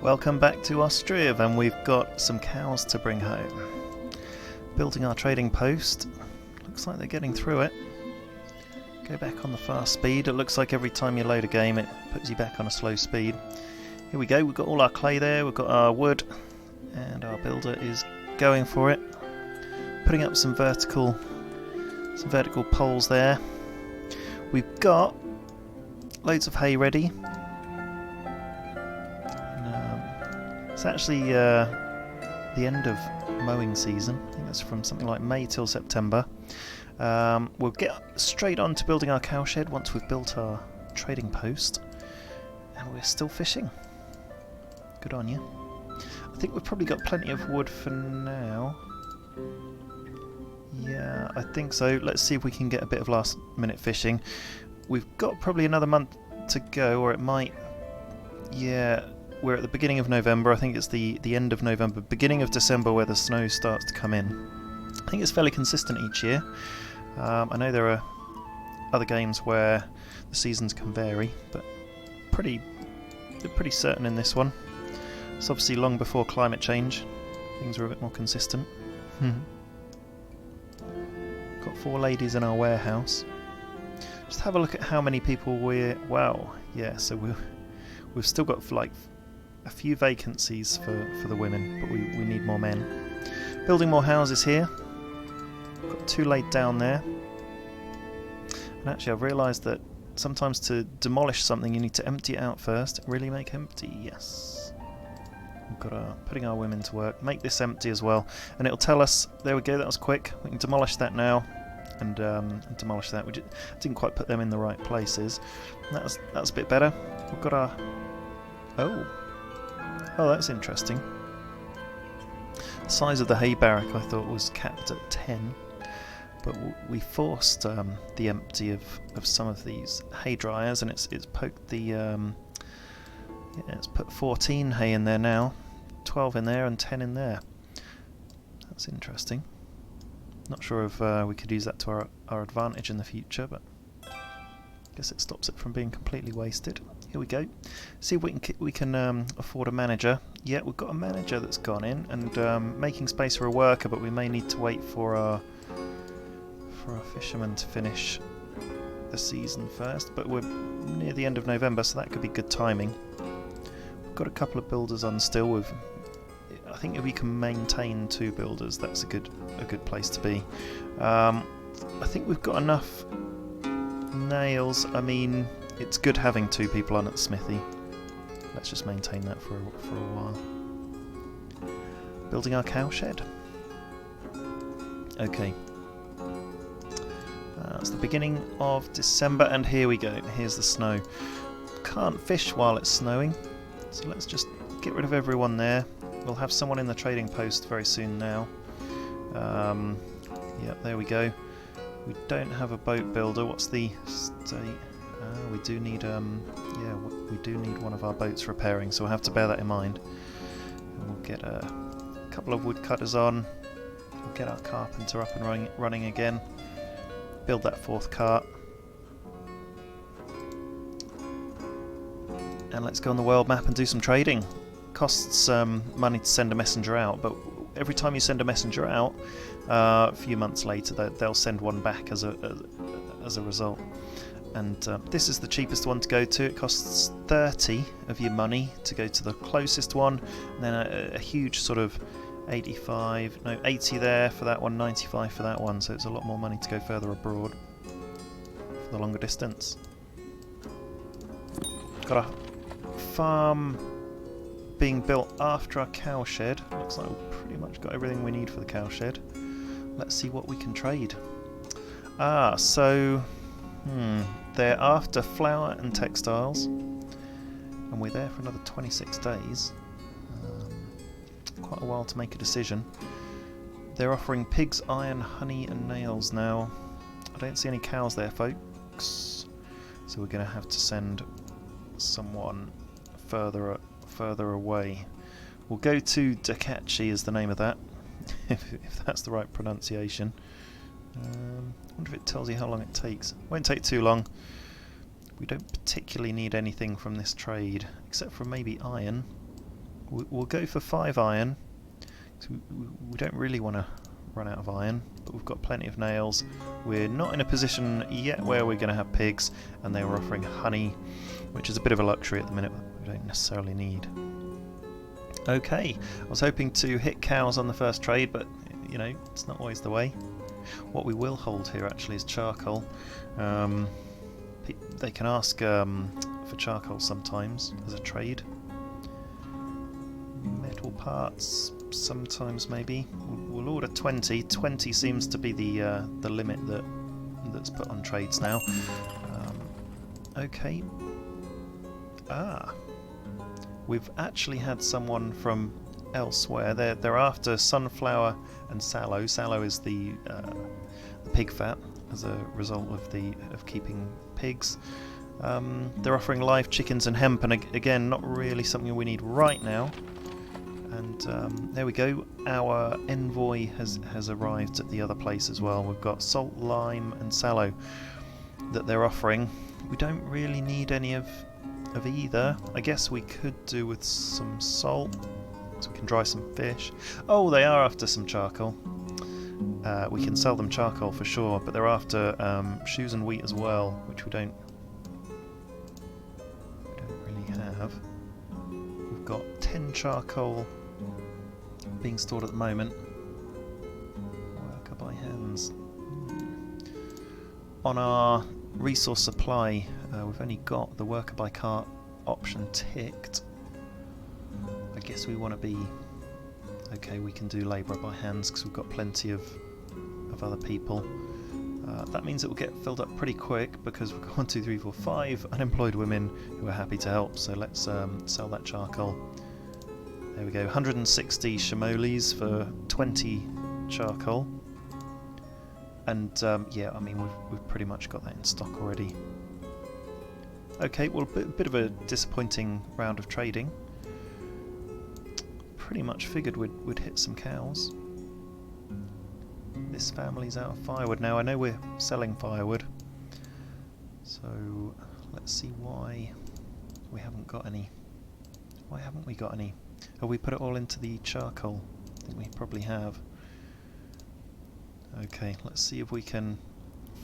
Welcome back to Ostriv, and we've got some cows to bring home. Building our trading post. Looks like they're getting through it. Go back on the fast speed. It looks like every time you load a game it puts you back on a slow speed. Here we go, we've got all our clay there, we've got our wood, and our builder is going for it. Putting up some vertical poles there. We've got loads of hay ready. It's actually the end of mowing season. I think that's from something like May till September. We'll get straight on to building our cowshed once we've built our trading post. And we're still fishing. Good on you. I think we've probably got plenty of wood for now. Yeah, I think so. Let's see if we can get a bit of last minute fishing. We've got probably another month to go, or it might... Yeah, we're at the beginning of November. I think it's the end of November, beginning of December where the snow starts to come in. I think it's fairly consistent each year. I know there are other games where the seasons can vary, but they're pretty certain in this one. It's obviously long before climate change. Things are a bit more consistent. Got 4 ladies in our warehouse. Just have a look at how many people we're... Wow, yeah, so we've still got like a few vacancies for the women, but we need more men. Building more houses here. Got 2 laid down there. And actually I've realised that sometimes to demolish something you need to empty it out first. Really make empty, yes. We've got putting our women to work. Make this empty as well. And it'll tell us, there we go, that was quick. We can demolish that now. And demolish that. We didn't quite put them in the right places. That's a bit better. We've got our... Oh, that's interesting. The size of the hay barrack I thought was capped at 10, but we forced the empty of some of these hay dryers, and it's poked the it's put 14 hay in there now, 12 in there and 10 in there. That's interesting. Not sure if we could use that to our advantage in the future, but I guess it stops it from being completely wasted. Here we go. See if we can afford a manager. Yeah, we've got a manager that's gone in and making space for a worker, but we may need to wait for our fishermen to finish the season first. But we're near the end of November, so that could be good timing. We've got a couple of builders on still. I think if we can maintain 2 builders, that's a good place to be. I think we've got enough nails. I mean, it's good having 2 people on at the smithy. Let's just maintain that for a while. Building our cowshed. Okay. It's the beginning of December, and here we go. Here's the snow. Can't fish while it's snowing, so let's just get rid of everyone there. We'll have someone in the trading post very soon now. Yeah, there we go. We don't have a boat builder. What's the state? We do need we do need one of our boats repairing, so we'll have to bear that in mind. And we'll get a couple of woodcutters on. We'll get our carpenter up and running again. Build that 4th cart. And let's go on the world map and do some trading. Costs money to send a messenger out, but every time you send a messenger out, a few months later they'll send one back as a result. And this is the cheapest one to go to. It costs 30 of your money to go to the closest one, and then a huge sort of 80 there for that one, 95 for that one, so it's a lot more money to go further abroad for the longer distance. Got a farm being built after our cowshed. Looks like we've pretty much got everything we need for the cowshed. Let's see what we can trade. So they're after flour and textiles, and we're there for another 26 days. Quite a while to make a decision. They're offering pigs, iron, honey and nails now. I don't see any cows there, folks, so we're going to have to send someone further away. We'll go to Dakachi is the name of that, if that's the right pronunciation. I wonder if it tells you how long it takes. Won't take too long. We don't particularly need anything from this trade, except for maybe iron. We'll go for 5 iron. So we don't really want to run out of iron, but we've got plenty of nails. We're not in a position yet where we're going to have pigs, and they were offering honey, which is a bit of a luxury at the minute we don't necessarily need. Okay, I was hoping to hit cows on the first trade, but you know, it's not always the way. What we will hold here actually is charcoal. They can ask for charcoal sometimes as a trade. Metal parts sometimes maybe. We'll order 20. 20 seems to be the limit that's put on trades now. Okay. We've actually had someone from elsewhere. They're after sunflower and sallow. Sallow is the pig fat as a result of keeping pigs. They're offering live chickens and hemp, and again, not really something we need right now. And there we go. Our envoy has arrived at the other place as well. We've got salt, lime, and sallow that they're offering. We don't really need any of either. I guess we could do with some salt, so we can dry some fish. Oh, they are after some charcoal. We can sell them charcoal for sure, but they're after shoes and wheat as well, which we don't really have. We've got 10 charcoal being stored at the moment. Worker by hands. On our resource supply, we've only got the worker by cart option ticked. I guess we want to be okay. We can do labourer by hands because we've got plenty of other people. That means it will get filled up pretty quick because we've got 1, 2, 3, 4, 5 unemployed women who are happy to help. So let's sell that charcoal. There we go. 160 shimolis for 20 charcoal. And yeah, I mean we've pretty much got that in stock already. Okay, well, a bit of a disappointing round of trading. Pretty much figured we'd hit some cows. This family's out of firewood now. I know we're selling firewood, so let's see why we haven't got any. Why haven't we got any? Have we put it all into the charcoal? I think we probably have. Okay, let's see if we can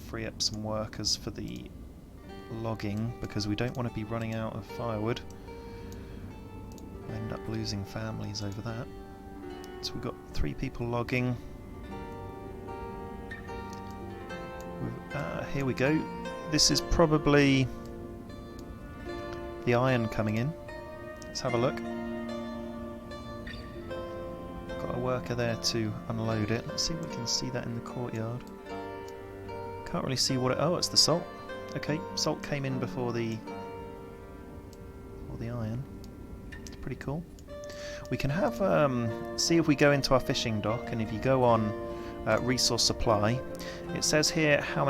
free up some workers for the logging, because we don't want to be running out of firewood. We'll end up losing families over that. So we've got 3 people logging. Here we go. This is probably the iron coming in. Let's have a look. Got a worker there to unload it. Let's see if we can see that in the courtyard. Can't really see what it... Oh, it's the salt. Okay, salt came in before the iron. It's pretty cool. We can have see if we go into our fishing dock, and if you go on resource supply, it says here how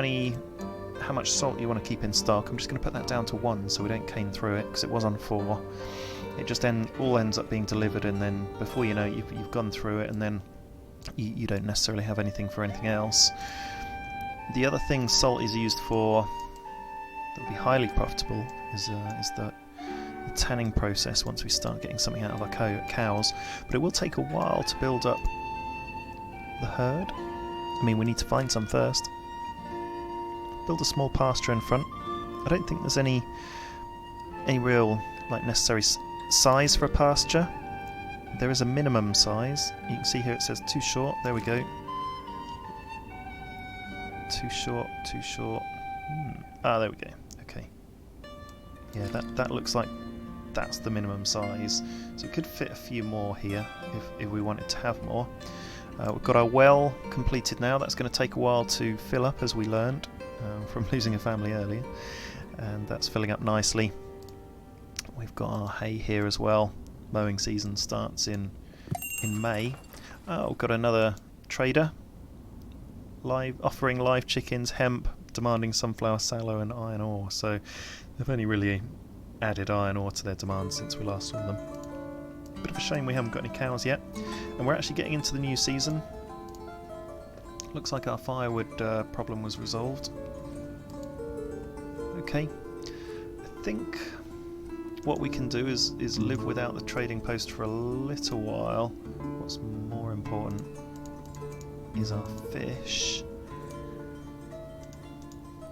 much salt you want to keep in stock. I'm just going to put that down to 1 so we don't cane through it, because it was on 4. It just all ends up being delivered, and then before you know it, you've gone through it, and then you don't necessarily have anything for anything else. The other thing salt is used for that would be highly profitable is the tanning process once we start getting something out of our cows, but it will take a while to build up the herd. I mean, we need to find some first. Build a small pasture in front. I don't think there's any real necessary size for a pasture. There is a minimum size. You can see here it says too short. There we go. Too short, too short. There we go. Okay. Yeah, that looks like that's the minimum size. So we could fit a few more here if we wanted to have more. We've got our well completed now. That's going to take a while to fill up, as we learned from losing a family earlier. And that's filling up nicely. We've got our hay here as well. Mowing season starts in May. We've got another trader offering live chickens, hemp, demanding sunflower, sallow and iron ore. So they've only really added iron ore to their demand since we last saw them. Bit of a shame we haven't got any cows yet, and we're actually getting into the new season. Looks like our firewood problem was resolved. Okay, I think what we can do is live without the trading post for a little while. What's more important is our fish.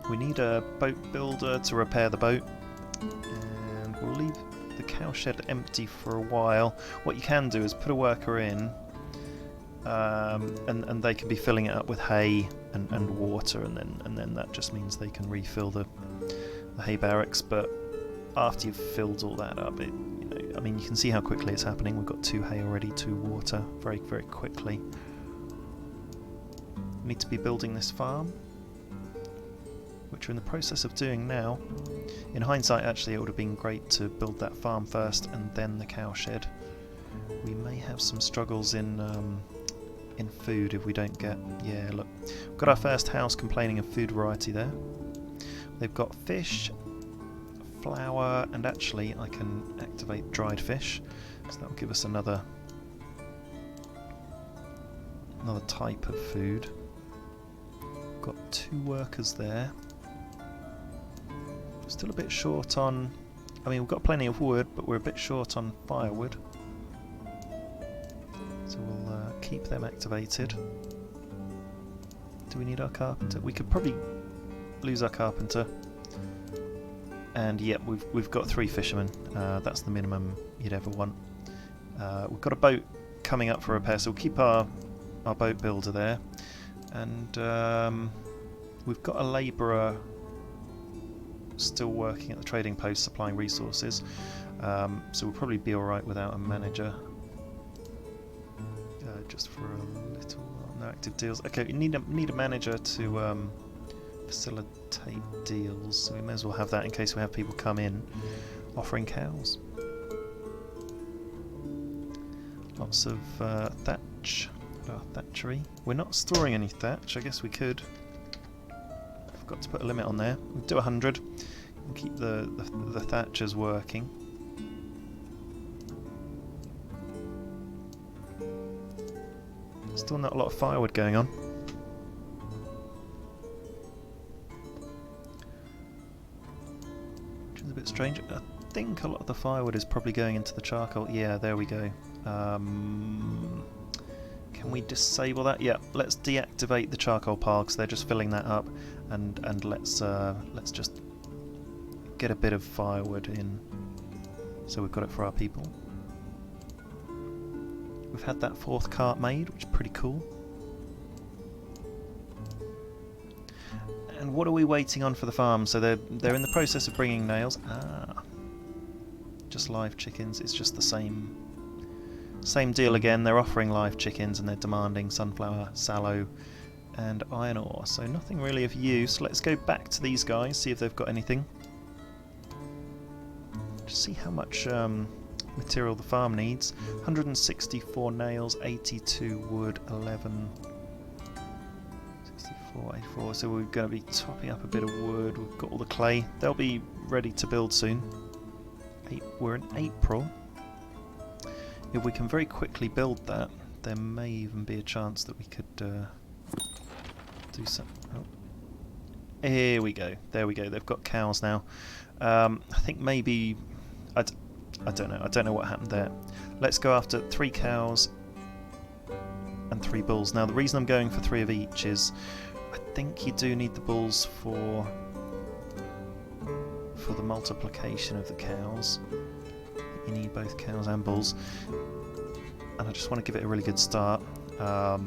We need a boat builder to repair the boat, and we'll leave the cowshed empty for a while. What you can do is put a worker in, and they can be filling it up with hay and water, and then that just means they can refill the hay barracks. But after you've filled all that up, I mean, you can see how quickly it's happening. We've got 2 hay already, 2 water, very, very quickly. We need to be building this farm, which we're in the process of doing now. In hindsight, actually, it would have been great to build that farm first and then the cowshed. We may have some struggles in food if we don't get... Yeah, look, we've got our first house complaining of food variety there. They've got fish, flour, and actually I can activate dried fish, so that will give us another type of food. Got 2 workers there. Still a bit short on... I mean, we've got plenty of wood, but we're a bit short on firewood. So we'll keep them activated. Do we need our carpenter? We could probably lose our carpenter. And yep, we've got 3 fishermen. That's the minimum you'd ever want. We've got a boat coming up for repair, so we'll keep our boat builder there. And we've got a labourer still working at the trading post supplying resources, so we'll probably be alright without a manager, just for a little while. No active deals. Okay, we need a manager to facilitate deals, so we may as well have that in case we have people come in offering cows. Lots of thatch. Our thatchery. We're not storing any thatch. I guess we could. Got to put a limit on there. We'll do 100 and keep the thatchers working. Still not a lot of firewood going on. Which is a bit strange. I think a lot of the firewood is probably going into the charcoal. Yeah, there we go. Can we disable that? Yeah, let's deactivate the charcoal pile because they're just filling that up, and let's just get a bit of firewood in, so we've got it for our people. We've had that 4th cart made, which is pretty cool. And what are we waiting on for the farm? So they're in the process of bringing nails. Just live chickens. It's just the same deal again. They're offering live chickens and they're demanding sunflower, sallow and iron ore, so nothing really of use. Let's go back to these guys, see if they've got anything. Just see how much material the farm needs. 164 nails, 82 wood, 11, 64, 84, so we're going to be topping up a bit of wood. We've got all the clay. They'll be ready to build soon. We're in April. If we can very quickly build that, there may even be a chance that we could do some... Oh. Here we go. There we go. They've got cows now. I think maybe... I don't know. I don't know what happened there. Let's go after 3 cows and 3 bulls. Now, the reason I'm going for 3 of each is I think you do need the bulls for the multiplication of the cows. You need both cows and bulls, and I just want to give it a really good start. I've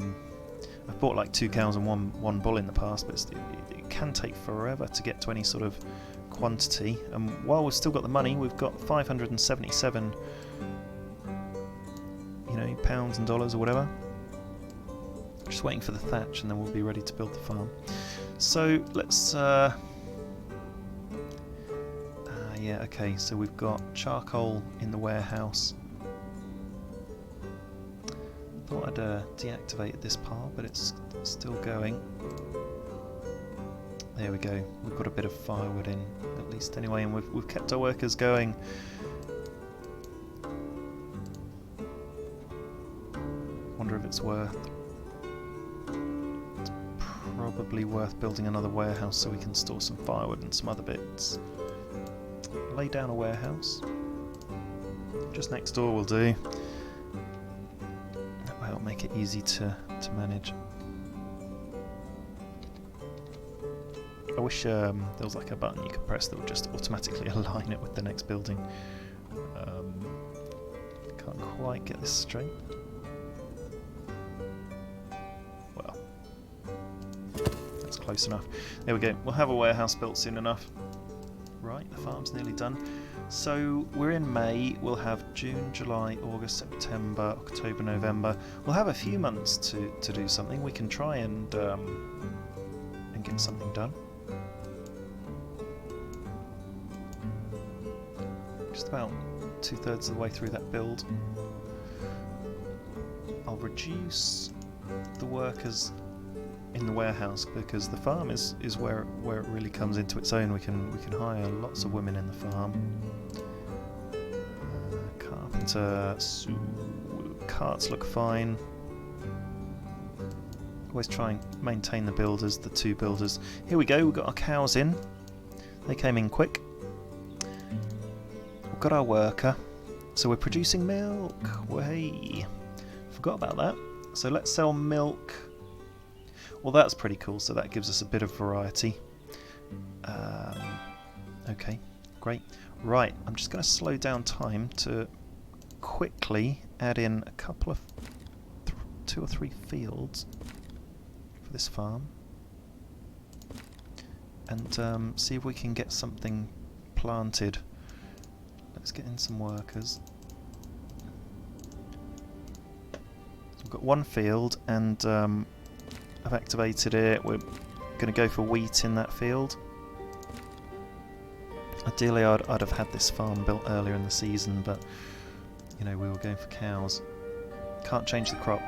bought like 2 cows and one bull in the past, but it can take forever to get to any sort of quantity. And while we've still got the money, we've got 577, pounds and dollars or whatever. Just waiting for the thatch, and then we'll be ready to build the farm. So let's. Yeah, okay, so we've got charcoal in the warehouse. Thought I'd deactivate this pile, but it's still going. There we go. We've got a bit of firewood in, at least anyway, and we've kept our workers going. Wonder if it's worth... It's probably worth building another warehouse so we can store some firewood and some other bits. Lay down a warehouse. just next door will do. That'll make it easy to manage. I wish there was like a button you could press that would just automatically align it with the next building. Can't quite get this straight. Well, that's close enough. There we go. We'll have a warehouse built soon enough. Right, the farm's nearly done. So we're in May. We'll have June, July, August, September, October, November. We'll have a few months to do something. We can try and get something done. Just about 2/3 of the way through that build. I'll reduce the workers in the warehouse because the farm is where it really comes into its own. We can hire lots of women in the farm. Carpenter, carts look fine. Always try and maintain the builders, the 2 builders. Here we go. We've got our cows in. They came in quick. We've got our worker. So we're producing milk. Way. Forgot about that. So let's sell milk. Well, that's pretty cool. So that gives us a bit of variety. Okay, great. Right, I'm just going to slow down time to quickly add in a couple of 2 or 3 fields for this farm, and see if we can get something planted. Let's get in some workers. So we've got 1 field, and I've activated it. We're going to go for wheat in that field. Ideally, I'd have had this farm built earlier in the season, but you know, we were going for cows. Can't change the crop.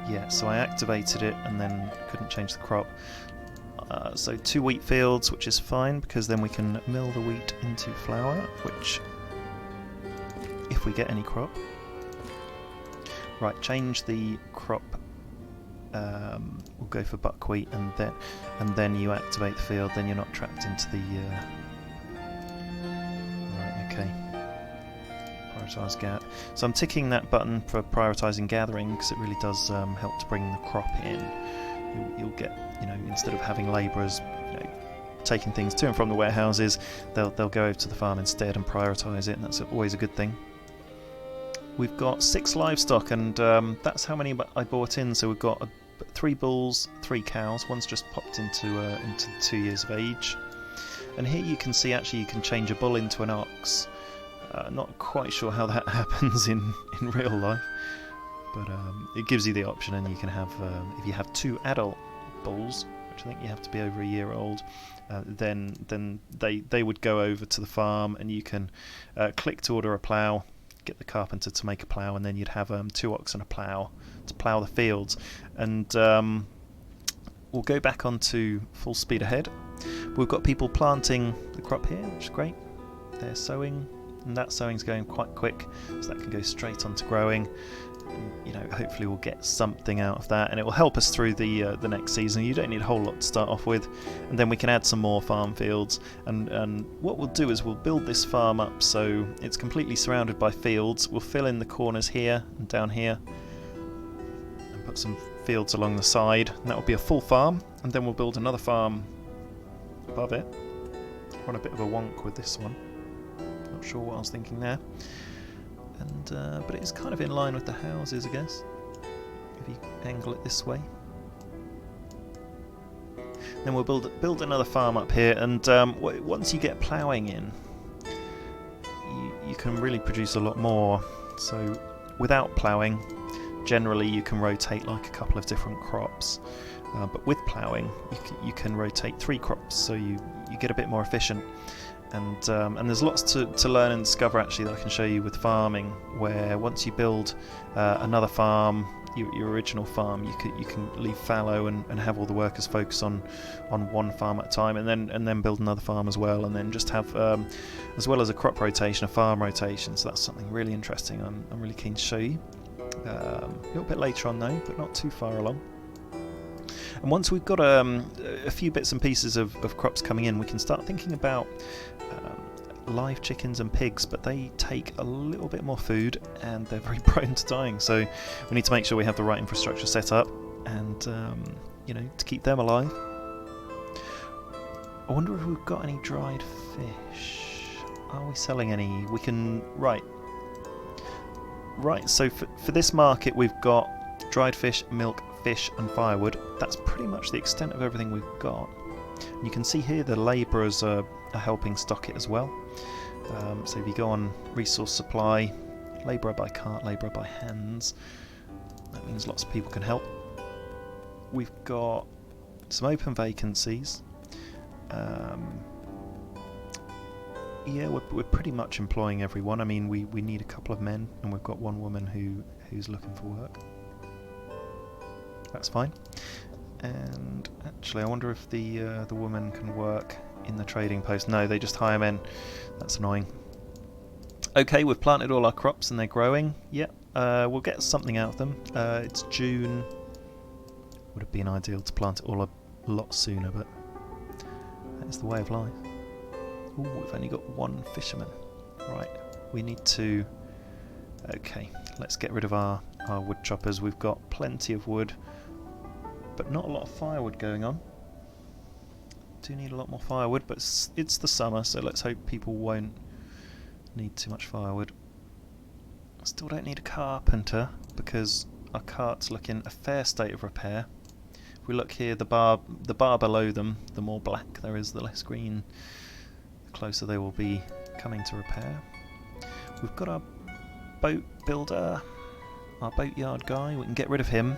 Yeah, so I activated it and then couldn't change the crop. So 2 wheat fields, which is fine because then we can mill the wheat into flour, which, if we get any crop. Right, change the crop. We'll go for buckwheat, and then you activate the field. Then you're not trapped into the. Right, okay. Prioritise gather. So I'm ticking that button for prioritising gathering because it really does help to bring the crop in. You'll get, you know, instead of having labourers, you know, taking things to and from the warehouses, they'll go over to the farm instead and prioritise it, and that's always a good thing. We've got 6 livestock, and that's how many I bought in. So we've got 3 bulls, 3 cows. One's just popped into 2 years of age. And here you can see actually you can change a bull into an ox. Not quite sure how that happens in real life, but it gives you the option, and you can have if you have 2 adult bulls, which I think you have to be over a year old, then they would go over to the farm, and you can click to order a plough, get the carpenter to make a plough, and then you'd have 2 ox and a plough to plough the fields. And we'll go back onto full speed ahead. We've got people planting the crop here, which is great. They're sowing, and that sowing's going quite quick, so that can go straight onto growing. And, you know, hopefully we'll get something out of that, and it will help us through the next season. You don't need a whole lot to start off with, and then we can add some more farm fields. And what we'll do is we'll build this farm up so it's completely surrounded by fields. We'll fill in the corners here and down here, and put some fields along the side, and that will be a full farm. And then we'll build another farm above it. Run a bit of a wonk with this one. Not sure what I was thinking there. And but it's kind of in line with the houses, I guess, if you angle it this way. Then we'll build another farm up here, and once you get ploughing in, you can really produce a lot more. So without ploughing, generally you can rotate like a couple of different crops, but with ploughing you can rotate 3 crops, so you get a bit more efficient. And there's lots to learn and discover actually that I can show you with farming, where once you build another farm, your original farm, you can leave fallow and have all the workers focus on one farm at a time, and then build another farm as well, and then just have as well as a crop rotation, a farm rotation. So that's something really interesting. I'm really keen to show you a little bit later on though, but not too far along. And once we've got a few bits and pieces of crops coming in, we can start thinking about live chickens and pigs, but they take a little bit more food and they're very prone to dying, so we need to make sure we have the right infrastructure set up and you know, to keep them alive. I wonder if we've got any dried fish. Are we selling any? We can... Right, so for this market we've got dried fish, milk, fish and firewood. That's pretty much the extent of everything we've got. And you can see here the labourers are helping stock it as well. So if you go on resource supply, labourer by cart, labourer by hands, that means lots of people can help. We've got some open vacancies. Yeah, we're pretty much employing everyone. I mean, we need a couple of men, and we've got one woman who's looking for work. That's fine. And actually, I wonder if the woman can work in the trading post. No, they just hire men. That's annoying. Okay, we've planted all our crops and they're growing. Yep, we'll get something out of them. It's June. Would have been ideal to plant it all a lot sooner, but that is the way of life. Ooh, we've only got one fisherman. Right, we need to... Okay, let's get rid of our wood choppers. We've got plenty of wood, but not a lot of firewood going on. Do need a lot more firewood, but it's the summer, so let's hope people won't need too much firewood. Still don't need a carpenter because our carts look in a fair state of repair. If we look here, the bar below them, the more black there is, the less green, the closer they will be coming to repair. We've got our boat builder, our boatyard guy. We can get rid of him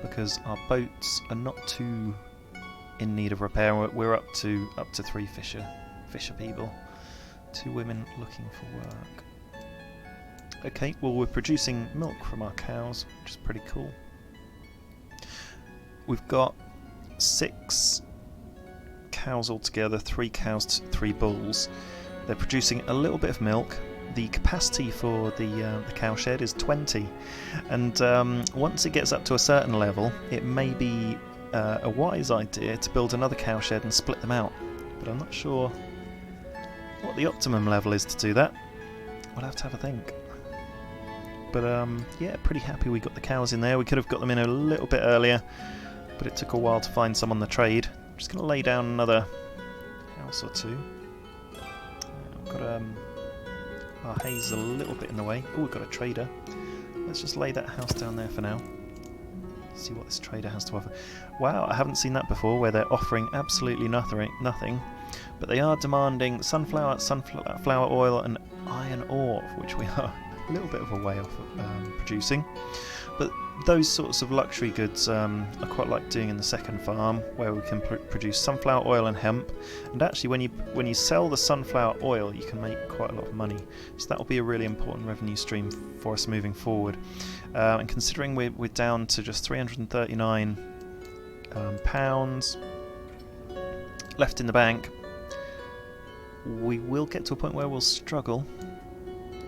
because our boats are not too in need of repair. We're up to 3 fisher people, 2 women looking for work. Okay, well, we're producing milk from our cows, which is pretty cool. We've got 6 cows altogether, 3 cows, 3 bulls. They're producing a little bit of milk. The capacity for the cowshed is 20, and once it gets up to a certain level, it may be a wise idea to build another cowshed and split them out. But I'm not sure what the optimum level is to do that. We'll have to have a think. But yeah, pretty happy we got the cows in there. We could have got them in a little bit earlier, but it took a while to find some on the trade. I'm just going to lay down another house or 2. I've got our hay's a little bit in the way. Oh, we've got a trader. Let's just lay that house down there for now. See what this trader has to offer. Wow, I haven't seen that before, where they're offering absolutely nothing, but they are demanding sunflower oil and iron ore, which we are a little bit of a way off producing. But those sorts of luxury goods I quite like doing in the second farm, where we can produce sunflower oil and hemp. And actually, when you sell the sunflower oil, you can make quite a lot of money. So that will be a really important revenue stream for us moving forward. And considering we're down to just 339 pounds left in the bank, we will get to a point where we'll struggle.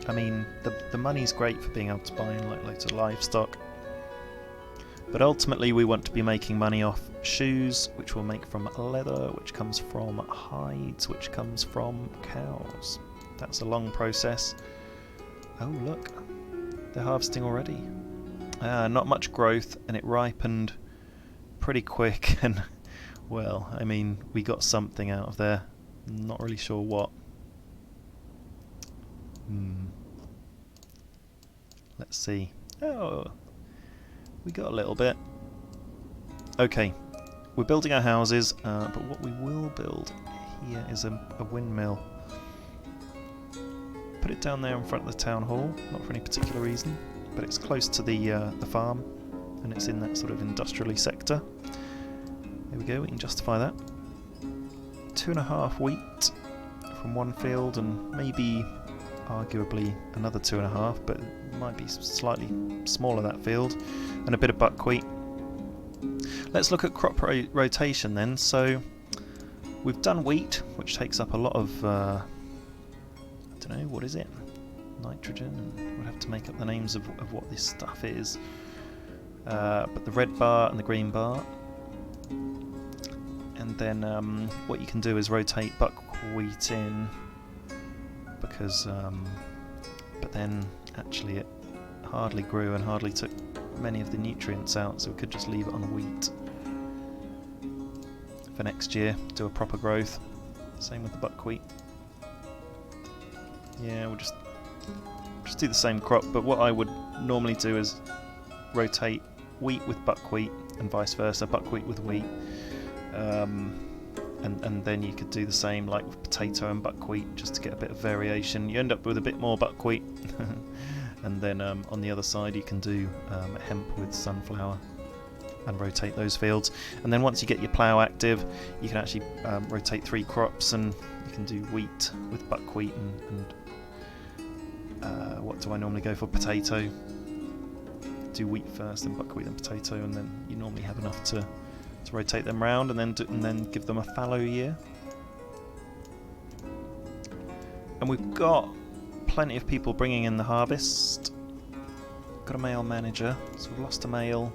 I mean, the money's great for being able to buy in like loads of livestock, but ultimately we want to be making money off shoes, which we'll make from leather, which comes from hides, which comes from cows. That's a long process. Oh look, they're harvesting already. Not much growth, and it ripened pretty quick, and well, I mean, we got something out of there. Not really sure what. Let's see. Oh, we got a little bit. Okay, we're building our houses, but what we will build here is a windmill. Put it down there in front of the town hall, not for any particular reason, but it's close to the farm, and it's in that sort of industrially sector. There we go, we can justify that. 2.5 wheat from one field, and maybe arguably another 2.5, but it might be slightly smaller, that field, and a bit of buckwheat. Let's look at crop rotation then. So we've done wheat, which takes up a lot of I don't know, what is it, nitrogen, and we'll have to make up the names of what this stuff is, but the red bar and the green bar. And then what you can do is rotate buckwheat in because but then actually it hardly grew and hardly took many of the nutrients out, so we could just leave it on wheat for next year, do a proper growth. Same with the buckwheat. Yeah, we'll just do the same crop, but what I would normally do is rotate wheat with buckwheat and vice versa, buckwheat with wheat, and then you could do the same like with potato and buckwheat, just to get a bit of variation. You end up with a bit more buckwheat and then on the other side you can do hemp with sunflower and rotate those fields. And then once you get your plough active, you can actually rotate 3 crops, and you can do wheat with buckwheat and what do I normally go for? Potato. Do wheat first, and buckwheat and potato, and then you normally have enough to rotate them round, and then give them a fallow year. And we've got plenty of people bringing in the harvest. Got a male manager, so we've lost a male.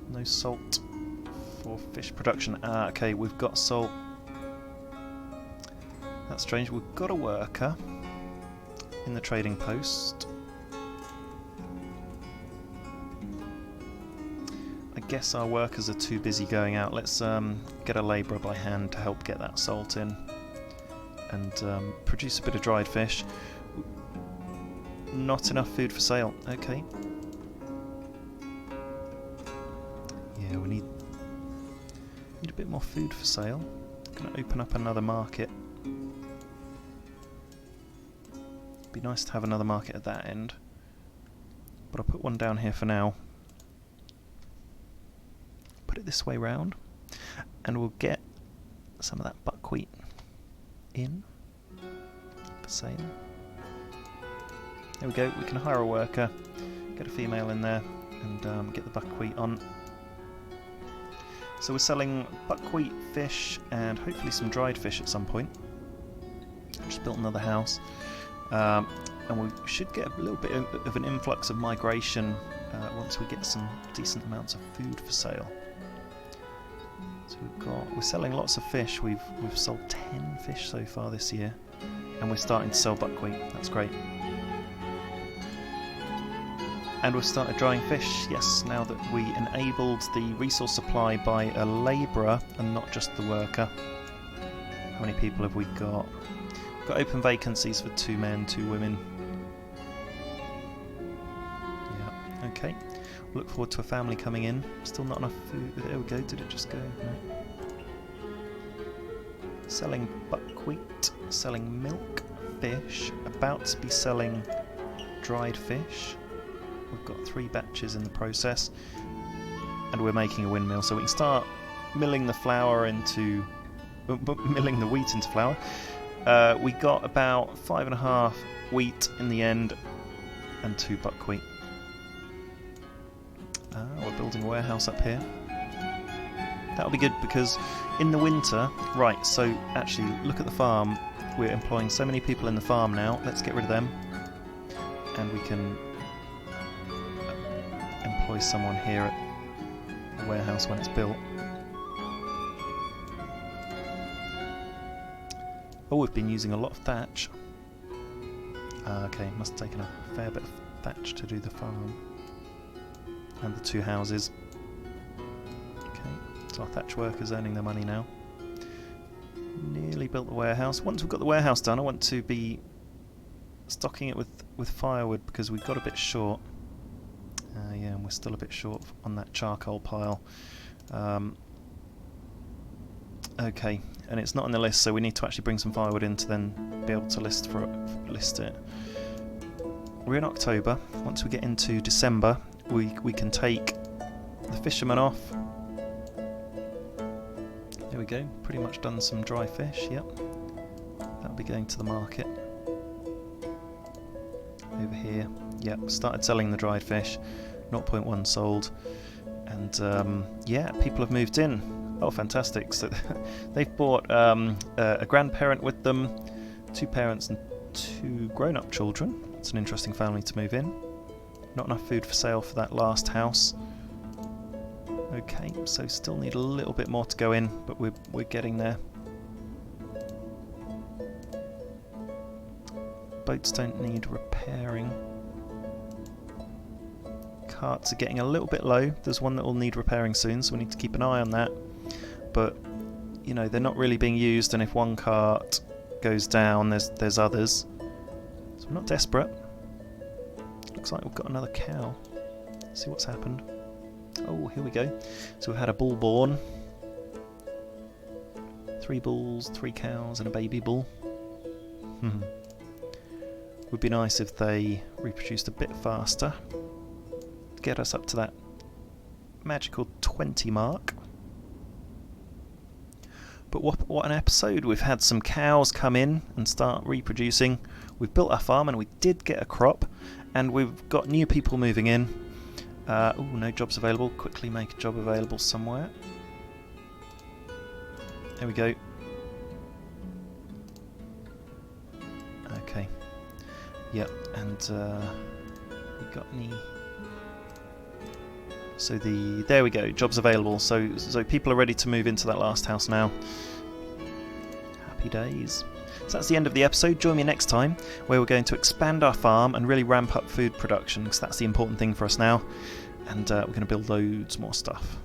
No salt for fish production. Ah, okay, we've got salt. That's strange. We've got a worker in the trading post. I guess our workers are too busy going out. Let's get a labourer by hand to help get that salt in and produce a bit of dried fish. Not enough food for sale. Okay. Yeah, we need a bit more food for sale. I'm going to open up another market. Be nice to have another market at that end, but I'll put one down here for now. Put it this way round, and we'll get some of that buckwheat in for sale. There we go. We can hire a worker, get a female in there, and get the buckwheat on. So we're selling buckwheat, fish, and hopefully some dried fish at some point. I've just built another house. And we should get a little bit of an influx of migration once we get some decent amounts of food for sale. So we're selling lots of fish. We've sold 10 fish so far this year, and we're starting to sell buckwheat. That's great. And we've started drying fish. Yes, now that we enabled the resource supply by a labourer and not just the worker. How many people have we got? We've got open vacancies for 2 men, 2 women. Yeah, okay. We'll look forward to a family coming in. Still not enough food. There we go. Did it just go? No. Selling buckwheat, selling milk, fish, about to be selling dried fish. We've got 3 batches in the process, and we're making a windmill, so we can start milling the flour into milling the wheat into flour. We got about 5.5 wheat in the end, and 2 buckwheat. We're building a warehouse up here. That'll be good because in the winter, right, so actually look at the farm. We're employing so many people in the farm now. Let's get rid of them, and we can employ someone here at the warehouse when it's built. Oh, we've been using a lot of thatch. Okay, must have taken a fair bit of thatch to do the farm and the 2 houses. Okay, so our thatch workers earning their money now. Nearly built the warehouse. Once we've got the warehouse done, I want to be stocking it with firewood because we got a bit short. Yeah, and we're still a bit short on that charcoal pile. Okay, and it's not on the list, so we need to actually bring some firewood in to then be able to list it. We're in October. Once we get into December, we can take the fishermen off. There we go. Pretty much done some dry fish. Yep, that'll be going to the market. Over here, yep, started selling the dried fish. 0.1 sold, and yeah, people have moved in. Oh, fantastic. So they've brought a grandparent with them, 2 parents and 2 grown-up children. It's an interesting family to move in. Not enough food for sale for that last house. Okay, so still need a little bit more to go in, but we're getting there. Boats don't need repairing. Carts are getting a little bit low. There's one that will need repairing soon, so we need to keep an eye on that. But, you know, they're not really being used, and if one cart goes down, there's others. So we're not desperate. Looks like we've got another cow. Let's see what's happened. Oh, here we go. So we had a bull born. 3 bulls, 3 cows, and a baby bull. Would be nice if they reproduced a bit faster. Get us up to that magical 20 mark. But what an episode. We've had some cows come in and start reproducing. We've built our farm and we did get a crop. And we've got new people moving in. Oh, no jobs available. Quickly make a job available somewhere. There we go. Okay. Yep, and we got any... So there we go, jobs available. So people are ready to move into that last house now. Happy days. So that's the end of the episode. Join me next time, where we're going to expand our farm and really ramp up food production, because that's the important thing for us now. And we're going to build loads more stuff.